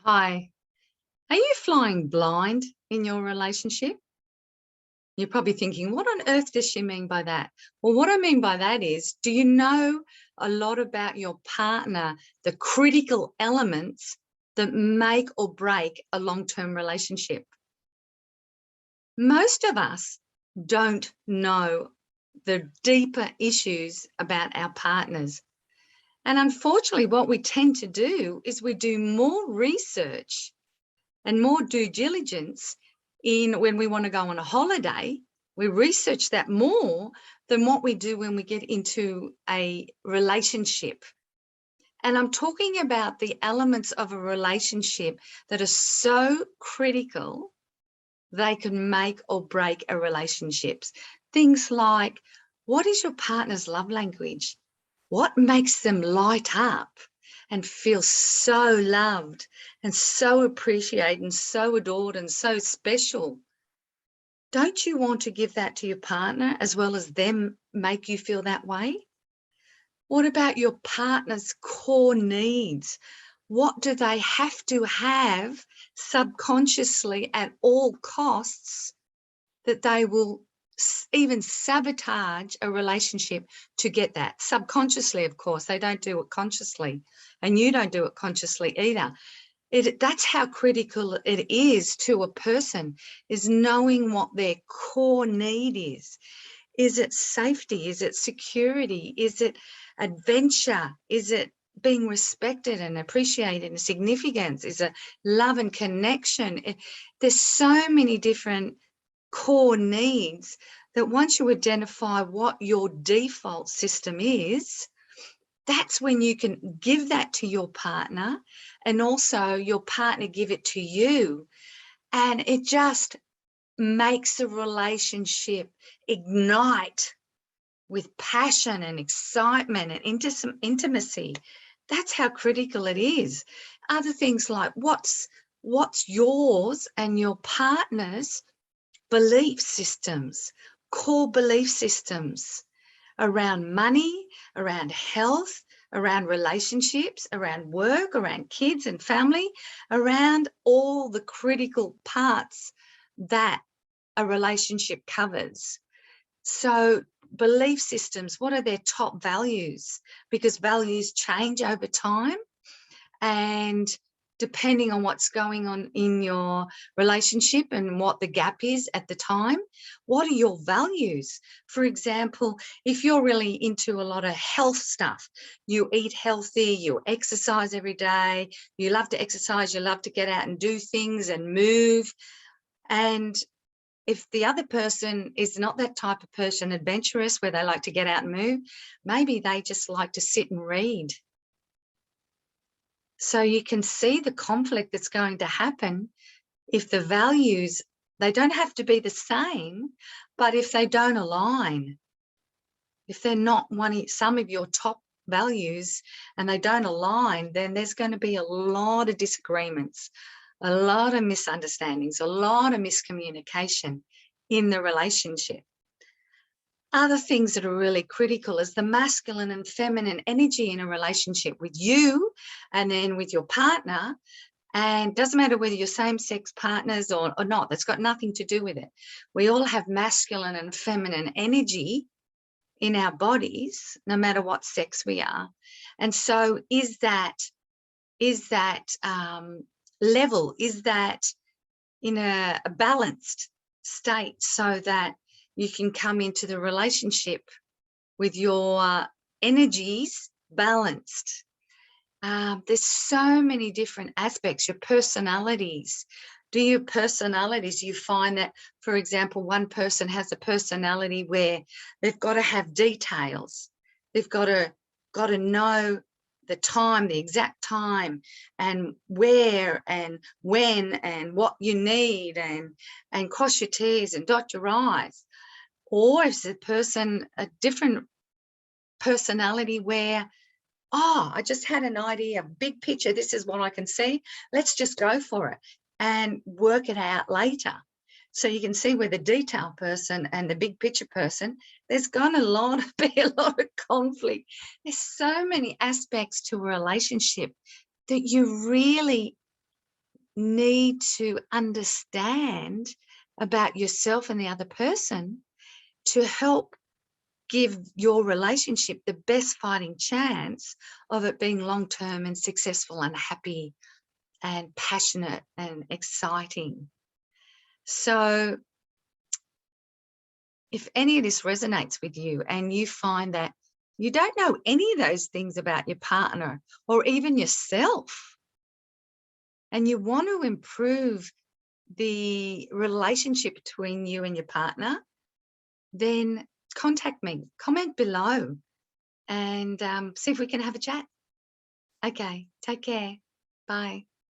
Hi. Are you flying blind in your relationship? You're probably thinking, what on earth does she mean by that? Well, what I mean by that is, do you know a lot about your partner, the critical elements that make or break a long-term relationship? Most of us don't know the deeper issues about our partners. And unfortunately, what we tend to do is we do more research and more due diligence in when we want to go on a holiday. We research that more than what we do when we get into a relationship. And I'm talking about the elements of a relationship that are so critical, they can make or break a relationship. Things like, what is your partner's love language? What makes them light up and feel so loved and so appreciated and so adored and so special? Don't you want to give that to your partner as well as them make you feel that way? What about your partner's core needs? What do they have to have subconsciously at all costs that they will even sabotage a relationship to get that? Subconsciously, of course, they don't do it consciously, and you don't do it consciously either. That's how critical it is to a person, is knowing what their core need is. Is it safety? Is it security? Is it adventure? Is it being respected and appreciated and significance? Is it love and connection? There's so many different core needs that once you identify what your default system is, that's when you can give that to your partner, and also your partner give it to you. And it just makes the relationship ignite with passion and excitement and intimacy. That's how critical it is. Other things like what's yours and your partner's belief systems, core belief systems around money, around health, around relationships, around work, around kids and family, around all the critical parts that a relationship covers. So belief systems, what are their top values? Because values change over time, and depending on what's going on in your relationship and what the gap is at the time, what are your values? For example, if you're really into a lot of health stuff, you eat healthy, you exercise every day, you love to exercise, you love to get out and do things and move. And if the other person is not that type of person, adventurous, where they like to get out and move, maybe they just like to sit and read. So you can see the conflict that's going to happen if the values, they don't have to be the same, but if they don't align, if they're not some of your top values and they don't align, then there's going to be a lot of disagreements, a lot of misunderstandings, a lot of miscommunication in the relationship. Other things that are really critical is the masculine and feminine energy in a relationship with you and then with your partner. And it doesn't matter whether you're same-sex partners or not, that's got nothing to do with it. We all have masculine and feminine energy in our bodies, no matter what sex we are. And so is that level, is that in a balanced state so that you can come into the relationship with your energies balanced? There's so many different aspects. Your personalities. Do your personalities, you find that, for example, one person has a personality where they've got to have details. They've got to know the time, the exact time, and where and when and what you need, and cross your T's and dot your I's. Or is the person a different personality where, oh, I just had an idea, big picture, this is what I can see, let's just go for it and work it out later. So you can see where the detail person and the big picture person, there's going to be a lot of conflict. There's so many aspects to a relationship that you really need to understand about yourself and the other person to help give your relationship the best fighting chance of it being long-term and successful and happy and passionate and exciting. So if any of this resonates with you and you find that you don't know any of those things about your partner or even yourself, and you want to improve the relationship between you and your partner, then contact me, comment below, and see if we can have a chat. Okay, take care. Bye.